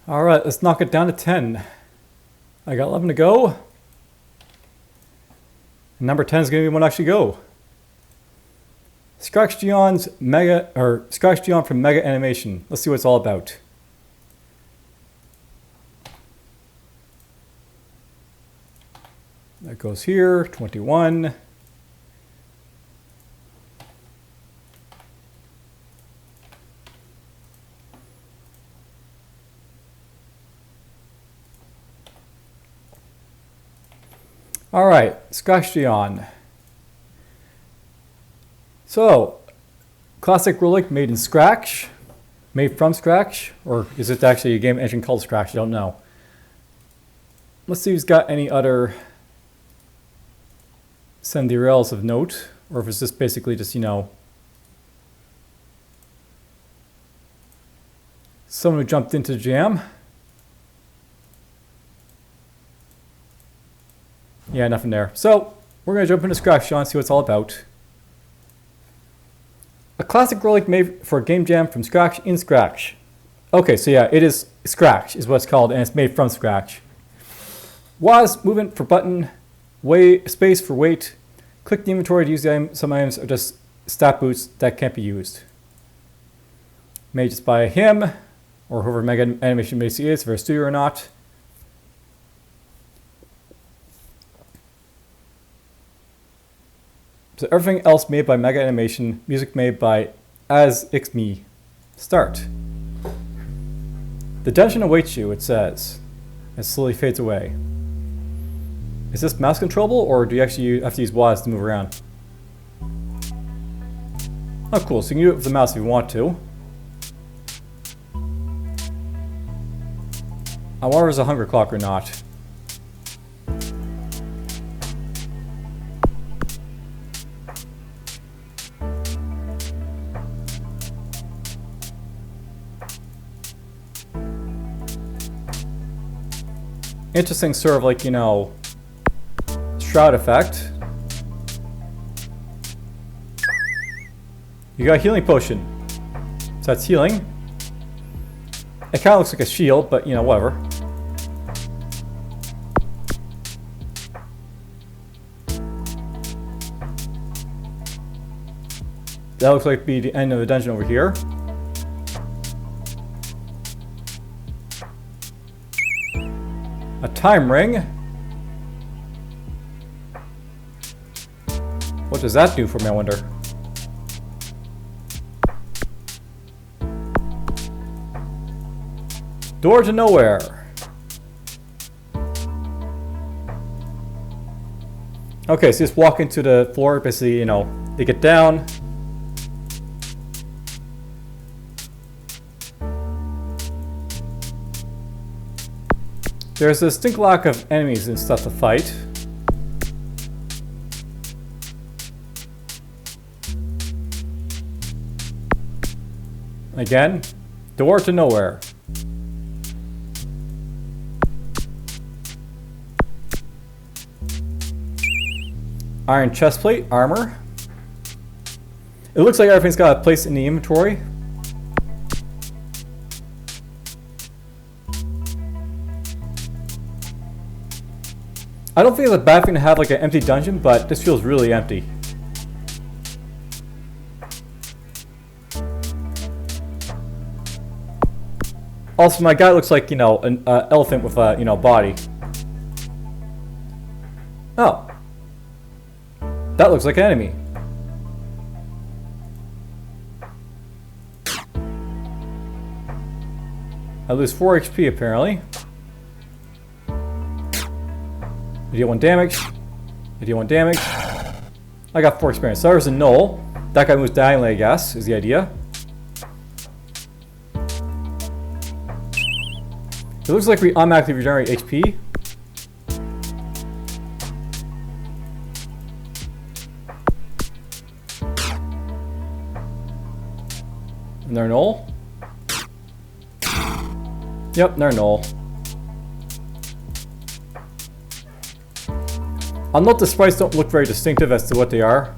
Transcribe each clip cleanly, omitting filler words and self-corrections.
Alright, let's knock it down to 10. I got 11 to go. And number 10 is going to be one to actually go. Scratchgeon's Scratchgeon from Mega Animation. Let's see what it's all about. That goes here, 21. All right, scratchgeon. So, classic roguelike made in Scratch, made from Scratch, or is it actually a game engine called Scratch? I don't know. Let's see if he's got any other URLs of note, or if it's just basically just, someone who jumped into the jam. Yeah, nothing there. So, we're going to jump into Scratch and see what it's all about. A classic roguelike made for a game jam from Scratch in Scratch. Okay, so yeah, it is Scratch is what it's called, and it's made from Scratch. WAS, movement for button, space for weight. Click the inventory to use the item. Some items are just stat boots that can't be used. Made just by him, or whoever Mega Animation basically is, if they're a studio or not. So everything else made by Mega Animation, music made by AsXme. Start. The dungeon awaits you, it says, and slowly fades away. Is this mouse controllable, or do you actually have to use WAS to move around? Oh cool, so you can do it with the mouse if you want to. I wonder if there's a hunger clock or not. Interesting sort of like, shroud effect. You got a healing potion. So that's healing. It kind of looks like a shield, but whatever. That looks like be the end of the dungeon over here. A time ring. What does that do for me, I wonder? Door to nowhere. Okay, so just walk into the floor, basically, they get down. There's a distinct lack of enemies and stuff to fight. Again, door to nowhere. Iron chestplate, armor. It looks like everything's got a place in the inventory. I don't think it's a bad thing to have like an empty dungeon, but this feels really empty. Also, my guy looks like, an elephant with a, body. Oh. That looks like an enemy. I lose 4 HP apparently. I deal 1 damage. I deal 1 damage. I got 4 experience. So there's a null. That guy moves diagonally, I guess, is the idea. It looks like we automatically regenerate HP. And they're null. Yep, they're null. I'll note the sprites don't look very distinctive as to what they are.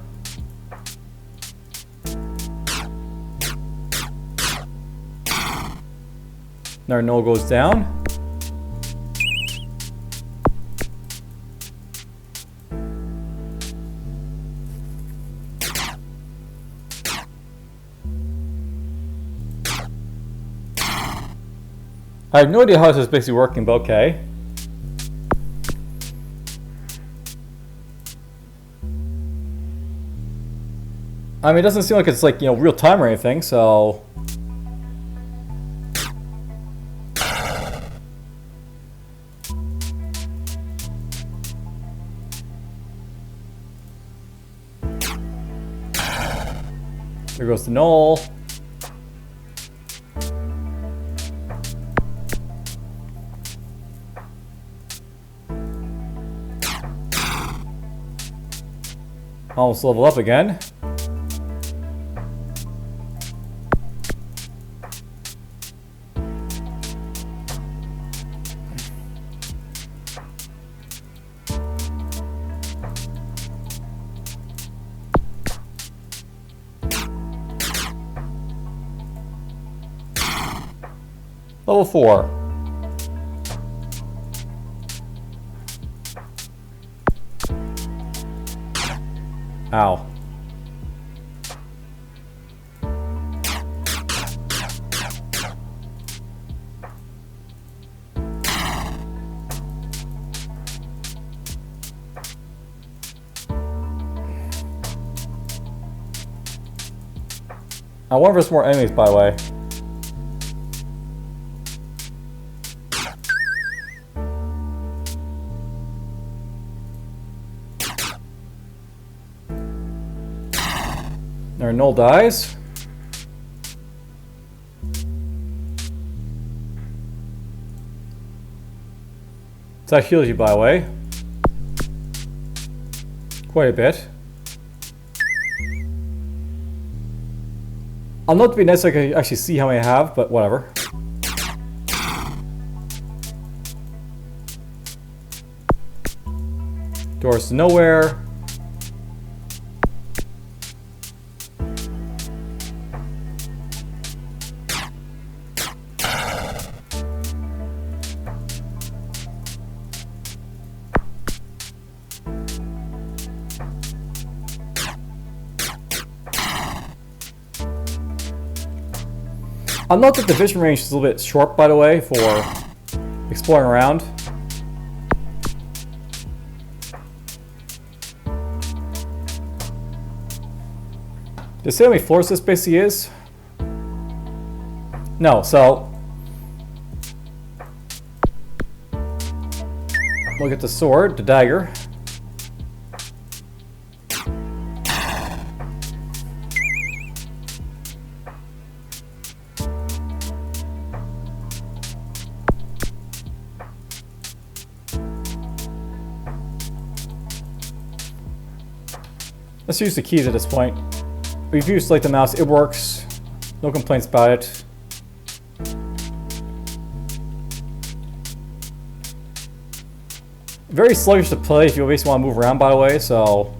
Our null goes down. I have no idea how this is basically working, but okay. I mean, it doesn't seem like it's like, you know, real time or anything, so... There goes the null. Almost level up again. Level 4. Ow. I wonder if there's more enemies, by the way. Our null dies. So that heals you, by the way. Quite a bit. I'll note to be nice so I can actually see how many I have, but whatever. Doors to nowhere. I'll note that the vision range is a little bit short, by the way, for exploring around. Did it say how many floors this basically is? No, so... Look at the sword, the dagger. Let's use the keys at this point. We've used like the mouse, it works. No complaints about it. Very sluggish to play if you basically want to move around, by the way, so...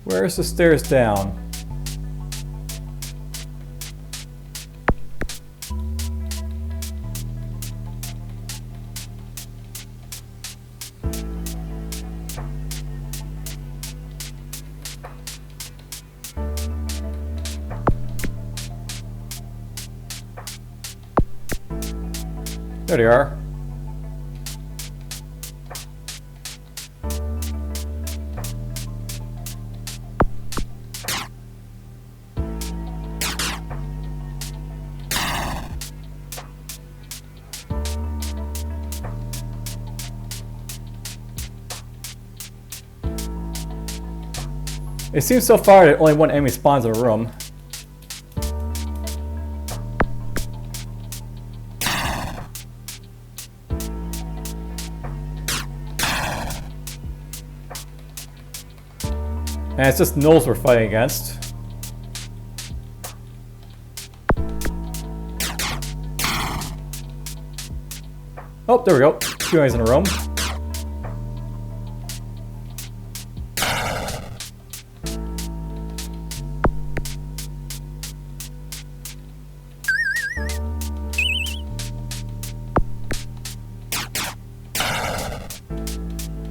Where's the stairs down? There they are. It seems so far that only one enemy spawns in a room. And it's just gnolls we're fighting against. Oh, there we go. 2 enemies in a row.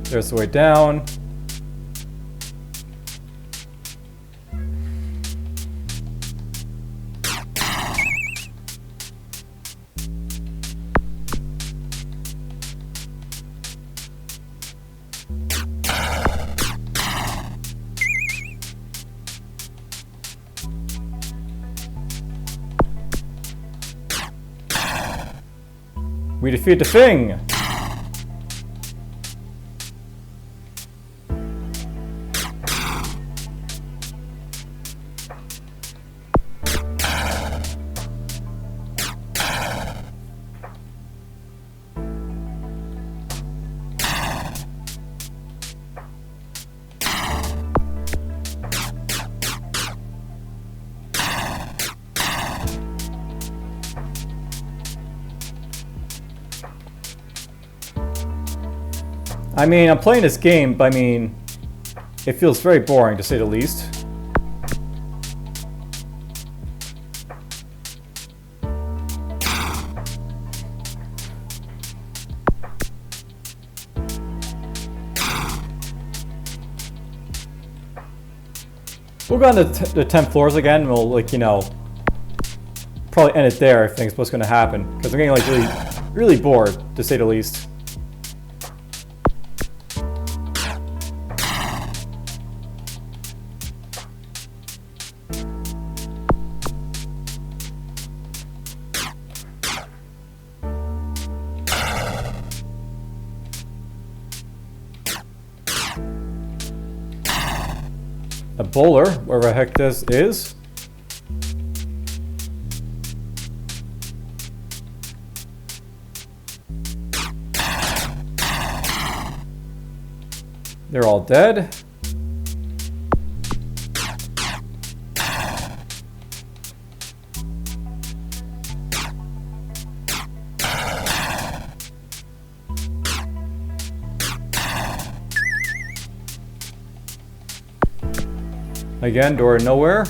There's the way down. We defeat the thing! I mean, I'm playing this game, but I mean, it feels very boring to say the least. We'll go on to the 10 floors again, and we'll, like, you know, probably end it there if things what's going to happen. Because I'm getting, like, really bored, to say the least. A bowler, wherever the heck this is. They're all dead. Again, door to nowhere.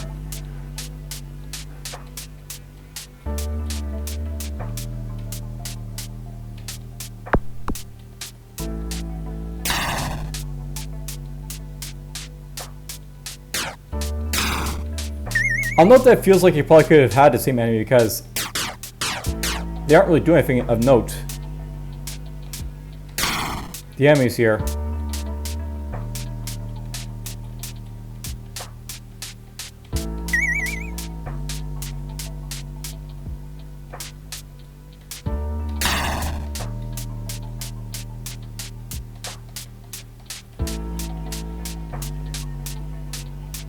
I'll note that it feels like you probably could have had the same enemy because they aren't really doing anything of note. The enemies here.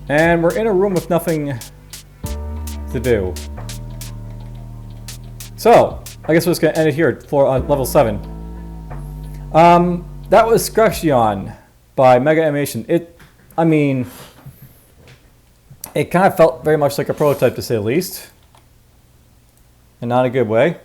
And we're in a room with nothing to do. So, I guess we're just going to end it here at level 7. That was scratchgeon by Mega Animation. I mean, it kind of felt very much like a prototype to say the least. And not in a good way.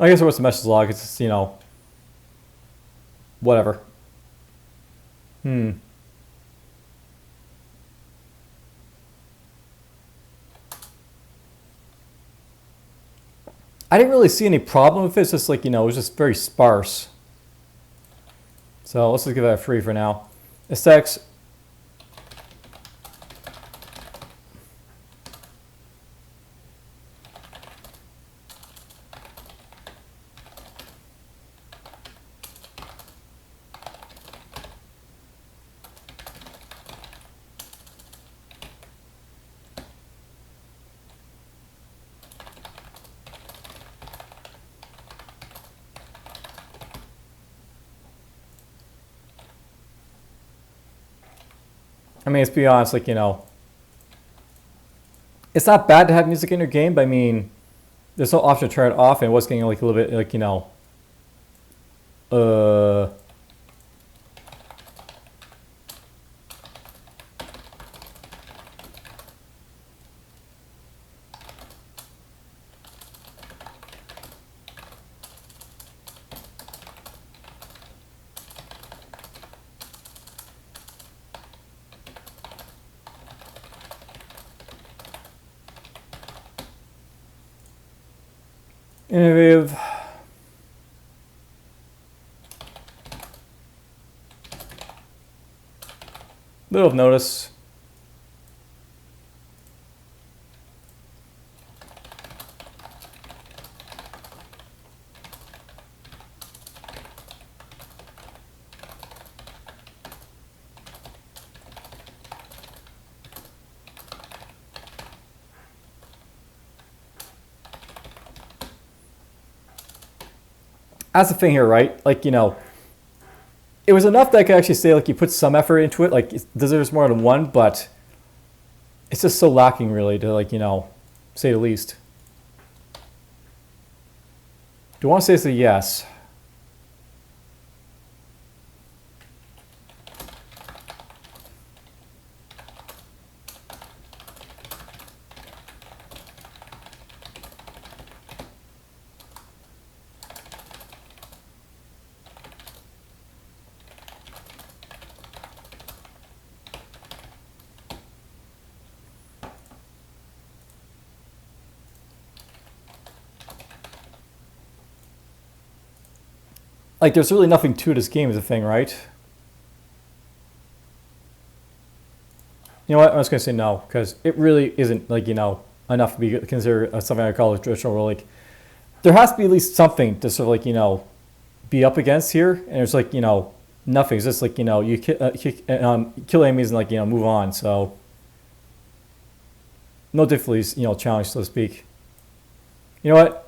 I guess it was the message log. It's just, you know, whatever. I didn't really see any problem with it. It's just like, you know, it was just very sparse. So let's just give that a 3 for now. Aesthetics. I mean, let's be honest, like, you know, it's not bad to have music in your game, but I mean, there's no option to turn it off, and it was getting like a little bit, like, you know, innovative. Little of notice. That's the thing here, right? Like, you know, it was enough that I could actually say, like, you put some effort into it. Like, it deserves more than one, but it's just so lacking, really, to, like, you know, say the least. Do I want to say it's a yes? Like, there's really nothing to this game is the thing, right? You know what? I'm just going to say no, because it really isn't, like, you know, enough to be considered something I call a traditional role. Like, there has to be at least something to sort of, like, you know, be up against here. And it's like, you know, nothing. It's just like, you know, you kill enemies and, like, you know, move on. So, no difficulties, you know, challenge, so to speak. You know what?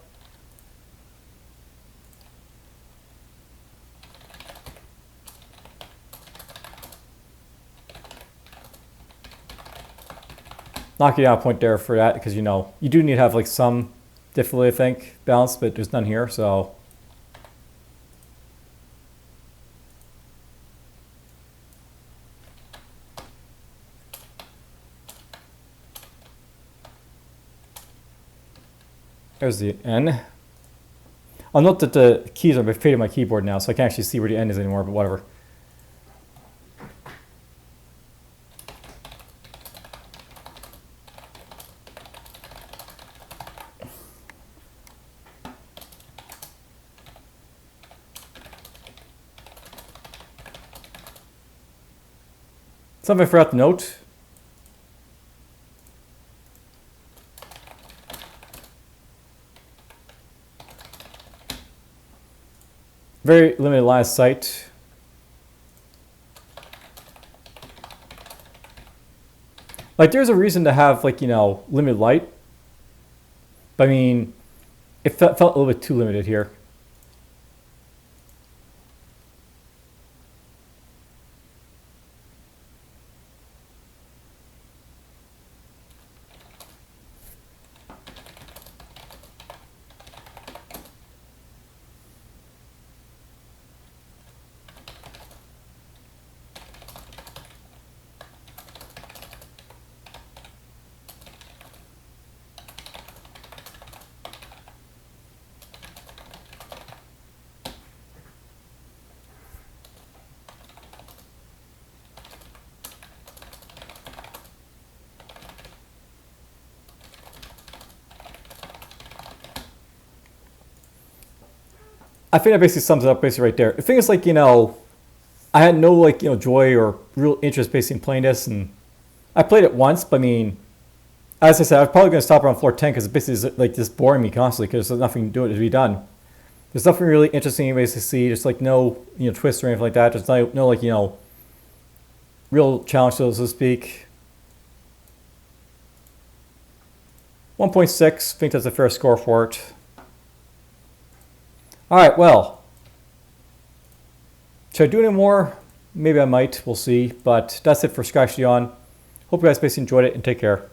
Knock you down a point there for that, because, you know, you do need to have, like, some difficulty, I think, balance, but there's none here, so. There's the N. I'll note that the keys are faded on my keyboard now, so I can't actually see where the N is anymore, but whatever. Something I forgot to note. Very limited line of sight. Like, there's a reason to have, like, you know, limited light. But I mean, it felt a little bit too limited here. I think that basically sums it up basically right there. The thing is, like, you know, I had no, like, you know, joy or real interest basically in playing this, and I played it once, but I mean, as I said, I was probably going to stop around floor 10 because it basically is, like, just boring me constantly because there's nothing to be done. There's nothing really interesting to basically see. There's, like, no, you know, twist or anything like that. There's no like, you know, real challenge, so to speak. 1.6, I think that's a fair score for it. All right, well, should I do any more? Maybe I might. We'll see. But that's it for scratchgeon. Hope you guys basically enjoyed it and take care.